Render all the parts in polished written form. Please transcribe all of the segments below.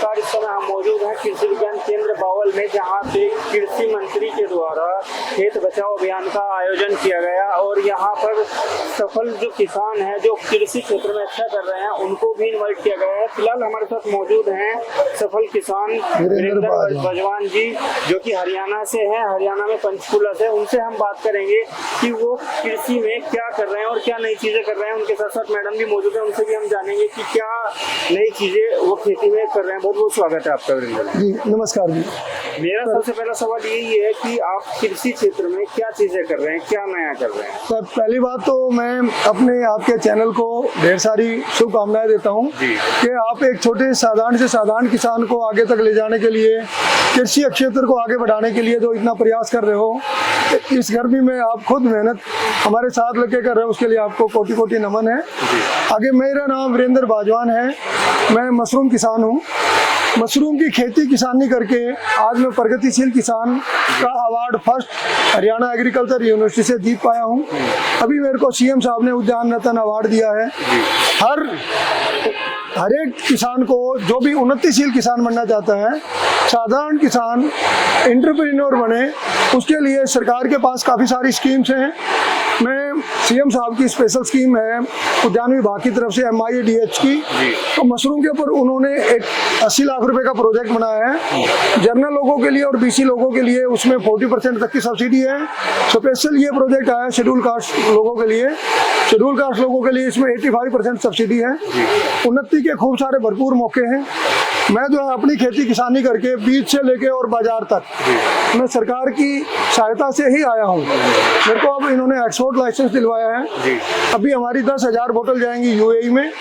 नमस्कार। इस समय हम मौजूद हैं कृषि विज्ञान केंद्र बावल में, जहां पे कृषि मंत्री के द्वारा खेत बचाओ अभियान का आयोजन किया गया और यहां पर सफल जो किसान हैं जो कृषि क्षेत्र में अच्छा कर रहे हैं उनको भी इनवाइट किया गया है। फिलहाल हमारे साथ मौजूद हैं सफल किसान वीरेंद्र बाजवान जी, जो कि हरियाणा से हैं, हरियाणा में पंचकुला से। उनसे हम बात करेंगे कि वो कृषि में क्या कर रहे हैं और क्या नई चीजें कर रहे हैं। उनके साथ साथ मैडम भी मौजूद है, उनसे भी हम जानेंगे कि क्या नई चीजें वो खेती में कर रहे हैं। बहुत बहुत स्वागत है आपका वीरेंद्र जी। नमस्कार जी। मेरा सबसे पहला सवाल यही है कि आप कृषि क्षेत्र में क्या चीजें कर रहे हैं, क्या नया कर रहे हैं? तो पहली बात तो मैं अपने आपके चैनल को ढेर सारी शुभकामनाएं देता हूं कि आप एक छोटे से साधारण किसान को आगे तक ले जाने के लिए, कृषि क्षेत्र को आगे बढ़ाने के लिए जो इतना प्रयास कर रहे हो, इस गर्मी में आप खुद मेहनत हमारे साथ लगे कर रहे हो, उसके लिए आपको कोटि कोटि नमन है। आगे मेरा नाम वीरेंद्र बाजवान है, मैं मशरूम किसान हूँ। मशरूम की खेती किसानी करके आज मैं प्रगतिशील किसान का award first Haryana agriculture university से जीत पाया हूं। अभी मेरे को सीएम साहब ने उद्यान रत्न अवार्ड दिया है। हर एक किसान को, जो भी उन्नतिशील किसान बनना चाहता है, साधारण किसान एंटरप्रेन्योर बने, उसके लिए सरकार के पास काफ़ी सारी स्कीम्स हैं। मैं सीएम साहब की स्पेशल स्कीम है उद्यान विभाग की तरफ से MIDH की, तो मशरूम के ऊपर उन्होंने एक 80 लाख रुपए का प्रोजेक्ट बनाया है जनरल लोगों के लिए और BC लोगों के लिए। उसमें 40% तक की सब्सिडी है। स्पेशल ये प्रोजेक्ट आया शेड्यूल कास्ट लोगों के लिए। शेड्यूल कास्ट लोगों के लिए इसमें 85% सब्सिडी है। उन्नति के खूब सारे भरपूर मौके हैं। मैं जो है अपनी खेती किसानी करके बीज से लेके और बाजार तक मैं सरकार की सहायता से ही आया हूँ। मेरे को अब इन्होंने एक्सपोर्ट लाइसेंस दिलवाया है। अभी हमारी 10,000 बोतल जाएंगी UAE में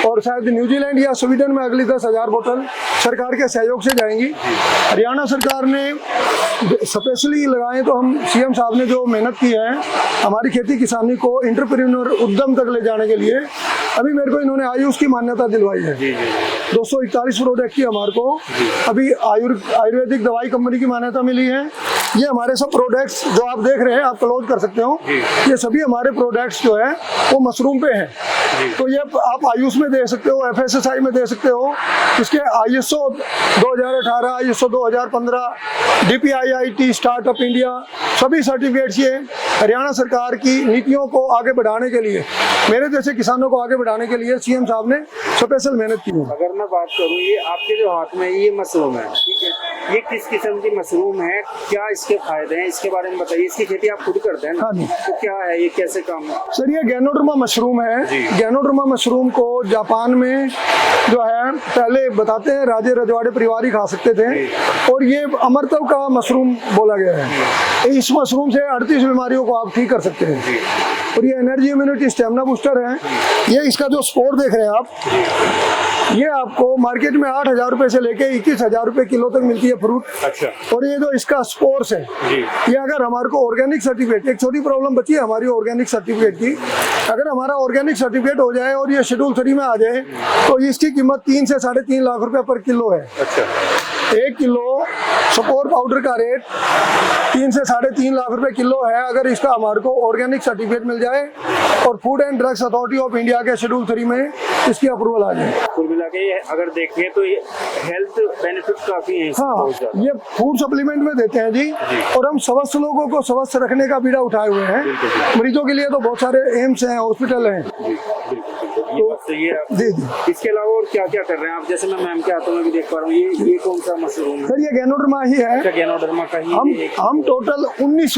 और शायद न्यूजीलैंड या स्वीडन में अगली 10,000 बोतल सरकार के सहयोग से जाएंगी। हरियाणा सरकार ने स्पेशली लगाए, तो हम सीएम साहब ने जो मेहनत की है हमारी खेती किसानी को एंटरप्रेन्योर उद्यम तक ले जाने के लिए, अभी मेरे को इन्होंने आयुष की मान्यता दिलवाई है। 241 प्रोडक्ट की हमारे को अभी आयुर्वेदिक दवाई कंपनी की मान्यता मिली है। ये हमारे सब प्रोडक्ट्स जो आप देख रहे हैं, आप क्लोज कर सकते हो, ये सभी हमारे प्रोडक्ट्स जो है वो मशरूम पे हैं। तो ये आप आयुष में दे सकते हो, FSSAI में दे सकते हो। इसके ISO 2018, ISO 2015, DPIIT, startup India, सभी सर्टिफिकेट्स ये हरियाणा सरकार की नीतियों को आगे बढ़ाने के लिए, मेरे जैसे किसानों को आगे बढ़ाने के लिए सीएम साहब ने स्पेशल मेहनत की है। अगर मैं बात करूँ, ये आपके जो हाथ में ये मशरूम है, ठीक है, ये किस किस्म की मशरूम है, क्या इसके फायदे हैं, इसके बारे में बताइए। इसकी खेती आप खुद करते हैं ना? हाँ जी। तो क्या है ये, कैसे काम है? सर, ये गैनोडर्मा मशरूम है। गैनोडर्मा मशरूम को जापान में जो है पहले बताते हैं राजे रजवाड़े परिवार ही खा सकते थे, और ये अमरतव का मशरूम बोला गया है। इस मशरूम से 38 बीमारियों को आप ठीक कर सकते हैं, और ये एनर्जी, इम्यूनिटी, स्टेमिना बूस्टर है। ये इसका जो स्पोर देख रहे हैं आप, ये आपको मार्केट में 8,000 रुपए से लेके 21,000 रुपए किलो तक मिलती है फ्रूट। अच्छा। और ये जो इसका स्पोर्स है, ये अगर हमारे को ऑर्गेनिक सर्टिफिकेट, एक छोटी प्रॉब्लम बची है हमारी ऑर्गेनिक सर्टिफिकेट की, अगर हमारा ऑर्गेनिक सर्टिफिकेट हो जाए और ये शेड्यूल 3 में आ जाए, तो इसकी कीमत 3 से 3.5 लाख रुपए पर किलो है। अच्छा। 1 किलो स्पोर पाउडर का रेट 3 से 3.5 लाख रुपए किलो है। अगर इसका हमारे को ऑर्गेनिक सर्टिफिकेट मिल जाए और food and drugs authority of India के शेड्यूल 3 में इसकी अप्रूवल आ जाए, कुल मिला के अगर देखें तो ये हेल्थ बेनिफिट काफी है। हाँ, ये फूड सप्लीमेंट में देते हैं जी। और हम स्वस्थ लोगों को स्वस्थ रखने का बीड़ा उठाए हुए हैं। मरीजों के लिए तो बहुत सारे एम्स हैं, हॉस्पिटल हैं। तो ये जी। इसके अलावा और क्या क्या कर रहे हैं आप? जैसे मैं मैम के हाथों में भी देख पा रहा हूँ, ये कौन सा मशरूम है? सर, ये गैनोडर्मा ही है। अच्छा, गैनोडर्मा का ही। हम टोटल 19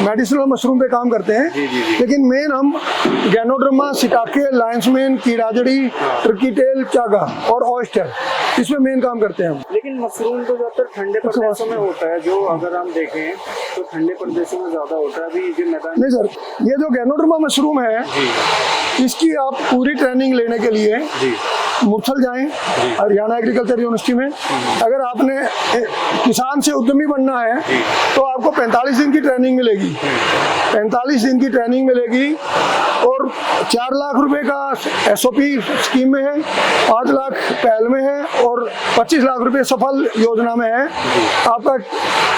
मेडिसिनल मशरूम पे काम करते हैं। लेकिन मेन हम गैनोडर्मा, सिटाके, लायंस मेन, कीड़ाजड़ी, टर्की टेल, चागा और ऑयस्टर, इसमें मेन काम करते हैं हम। लेकिन मशरूम तो ज्यादातर ठंडे प्रदेशों में होता है, जो अगर हम देखें तो ठंडे प्रदेशों में ज्यादा होता है। अभी जो मैदान नहीं सर, ये जो गैनोडर्मा मशरूम है, इसकी आप पूरी ट्रेनिंग लेने के लिए मुरथल जाएं, हरियाणा एग्रीकल्चर यूनिवर्सिटी में। अगर आपने किसान से उद्यमी बनना है तो आपको 45 दिन की ट्रेनिंग मिलेगी। 45 दिन की ट्रेनिंग मिलेगी और 4 लाख रुपए का SOP स्कीम में है, 5 लाख पहल में है और 25 लाख रुपए सफल योजना में है। आपका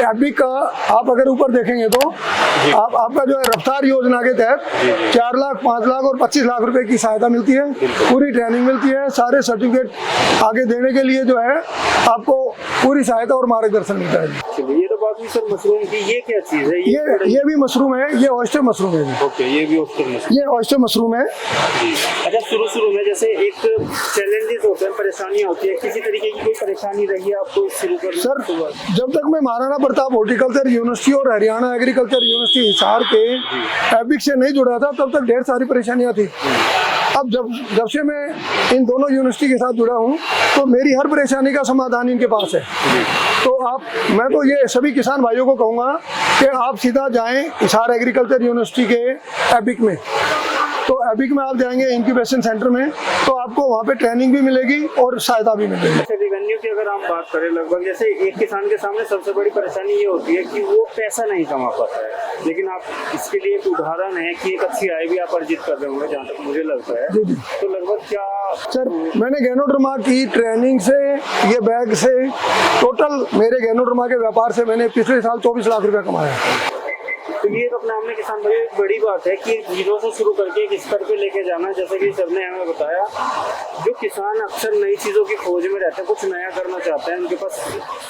एफडी का आप अगर ऊपर देखेंगे तो आपका जो है रफ्तार योजना के तहत 4 लाख, 5 लाख और 25 लाख रुपए की सहायता मिलती है, पूरी ट्रेनिंग मिलती है। सारे सर्टिफिकेट आगे देने के लिए जो है आपको पूरी सहायता और मार्गदर्शन मिलता है। चलिए, ये तो बात हुई सर मशरूम की। ये क्या चीज़ है? ये भी मशरूम है, ये ऑयस्टर मशरूम है। ओके, ये भी ऑयस्टर मशरूम। ये ऑयस्टर मशरूम है। अच्छा, शुरू में जैसे एक चैलेंजेस होते हैं, परेशानियां होती है, किसी तरीके की कोई परेशानी रही है आपको शुरू करने? सर, जब तक मैं महाराणा प्रताप हॉर्टिकल्चर यूनिवर्सिटी और हरियाणा एग्रीकल्चर यूनिवर्सिटी हिसार के एबिक से नहीं जुड़ा था, तब तक ढेर सारी परेशानियां थी। अब जब से मैं इन दोनों यूनिवर्सिटी के साथ जुड़ा हूँ, तो मेरी हर परेशानी का समाधान इनके पास है। तो मैं तो ये सभी किसान भाइयों को कहूँगा कि आप सीधा जाएं हिसार एग्रीकल्चर यूनिवर्सिटी के एबिक में। तो एबिक में आप जाएंगे इंक्यूबेशन सेंटर में, तो आपको वहाँ पे ट्रेनिंग भी मिलेगी और सहायता भी मिलेगी। रेवेन्यू की अगर हम बात करें, लगभग जैसे एक किसान के सामने सबसे बड़ी परेशानी ये होती है कि वो पैसा नहीं कमा पाता है, लेकिन आप इसके लिए एक उदाहरण है कि एक अच्छी आय भी आप अर्जित कर रहे होंगे, जहाँ तक मुझे लगता है। जी। तो लगभग क्या सर, मैंने गैनोडर्मा की ट्रेनिंग से, ये बैग से, टोटल मेरे गैनोडर्मा के व्यापार से मैंने पिछले साल 24 लाख रुपया कमाया। तो ये तो अपने आप में किसान भाई एक बड़ी बात है कि जीरो से शुरू करके एक स्तर पे लेके जाना। जैसे कि सर ने हमें बताया, जो किसान अक्सर नई चीज़ों की खोज में रहते हैं, कुछ नया करना चाहते हैं, उनके पास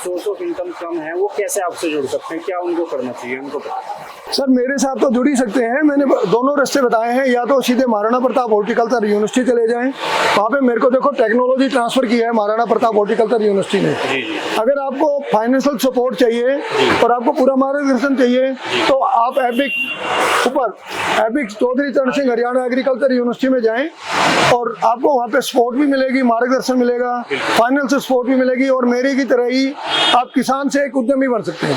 सोर्स ऑफ इनकम कम है, वो कैसे आपसे जुड़ सकते हैं? क्या उनको करना चाहिए? उनको सर, मेरे साथ तो जुड़ ही सकते हैं। मैंने दोनों रास्ते बताए हैं। या तो सीधे महाराणा प्रताप हॉर्टिकल्चर यूनिवर्सिटी चले जाएं, वहाँ पे मेरे को देखो टेक्नोलॉजी ट्रांसफर किया है महाराणा प्रताप हॉर्टिकल्चर यूनिवर्सिटी ने। अगर आपको फाइनेंशियल सपोर्ट चाहिए और आपको पूरा मार्गदर्शन चाहिए, तो आप एबिक चौधरी चरण सिंह हरियाणा एग्रीकल्चर यूनिवर्सिटी में जाएं, और आपको वहाँ पे सपोर्ट भी मिलेगी, मार्गदर्शन मिलेगा, फाइनेंशियल सपोर्ट भी मिलेगी, और मेरे की तरह ही आप किसान से एक उद्यमी बन सकते हैं।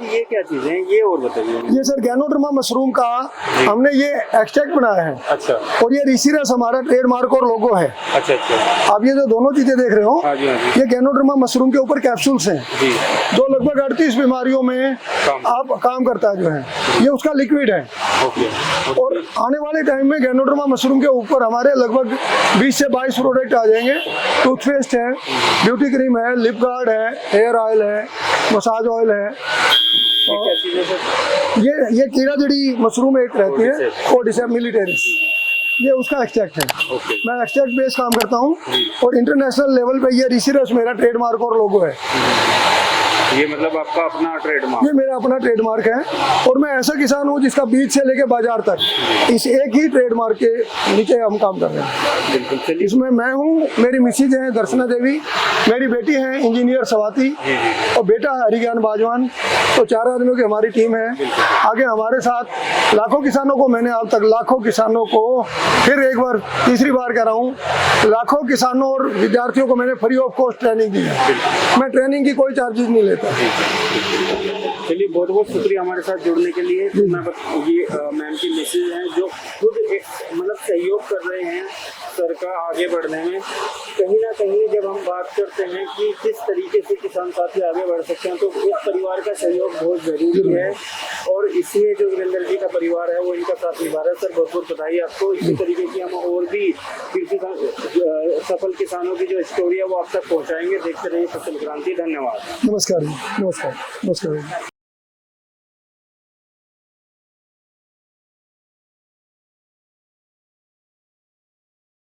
ये क्या चीज़ है, ये और बताइए। ये सर गैनोडर्मा मशरूम का हमने ये एक्सट्रैक्ट बनाया है। अच्छा। और ये रीसीरस हमारा ट्रेडमार्क और लोगो है। अच्छा। आप ये जो दोनों चीजें देख रहे हो, हाँ जी। ये गैनोडर्मा मशरूम के ऊपर कैप्सूल्स हैं जो लगभग 38 बीमारियों में आप काम करता है जो है। ये उसका लिक्विड है। और आने वाले टाइम में गैनोडर्मा मशरूम के ऊपर हमारे लगभग 20 से 22 प्रोडक्ट आ जाएंगे। टूथपेस्ट है, ब्यूटी क्रीम है, लिप गार्ड है, हेयर ऑयल है, मसाज ऑयल है। ये कीड़ा जड़ी मशरूम एक रहती है, कोर्डिसेप मिलिटेरिस, ये उसका एक्सट्रैक्ट है। मैं एक्सट्रैक्ट बेस्ड काम करता हूँ, और इंटरनेशनल लेवल पे ये रीसीरस मेरा ट्रेडमार्क और लोगो है। ये मतलब आपका अपना ट्रेडमार्क? ये मेरा अपना ट्रेडमार्क है, और मैं ऐसा किसान हूँ जिसका बीज से लेके बाजार तक इस एक ही ट्रेडमार्क के नीचे हम काम कर रहे हैं। इसमें मैं हूँ, मेरी मिसेज है दर्शना देवी, मेरी बेटी है इंजीनियर स्वाति, और बेटा है हरिज्ञान बाजवान। तो 4 आदमियों की हमारी टीम है। आगे हमारे साथ लाखों किसानों को, मैंने अब तक लाखों किसानों को, फिर एक बार तीसरी बार कह रहा हूँ, लाखों किसानों और विद्यार्थियों को मैंने फ्री ऑफ कॉस्ट ट्रेनिंग दी है। मैं ट्रेनिंग की कोई चार्जेस नहीं लेता। चलिए, बहुत बहुत शुक्रिया हमारे साथ जुड़ने के लिए। तो मैं ये मैम की मैसेज हैं जो खुद एक मतलब सहयोग कर रहे हैं सर का आगे बढ़ने में। कहीं ना कहीं जब हम बात करते हैं कि किस तरीके से किसान साथी आगे बढ़ सकते हैं, तो एक परिवार का सहयोग बहुत ज़रूरी है, और इसमें जो वीरेंद्र जी का परिवार है वो इनका साथ निभा रहा है। सर, बहुत बहुत बधाई आपको। इसी तरीके की हम और भी सफल किसानों की जो स्टोरी है वो आप तक पहुँचाएंगे। देखते रहिए फसल क्रांति। धन्यवाद। नमस्कार।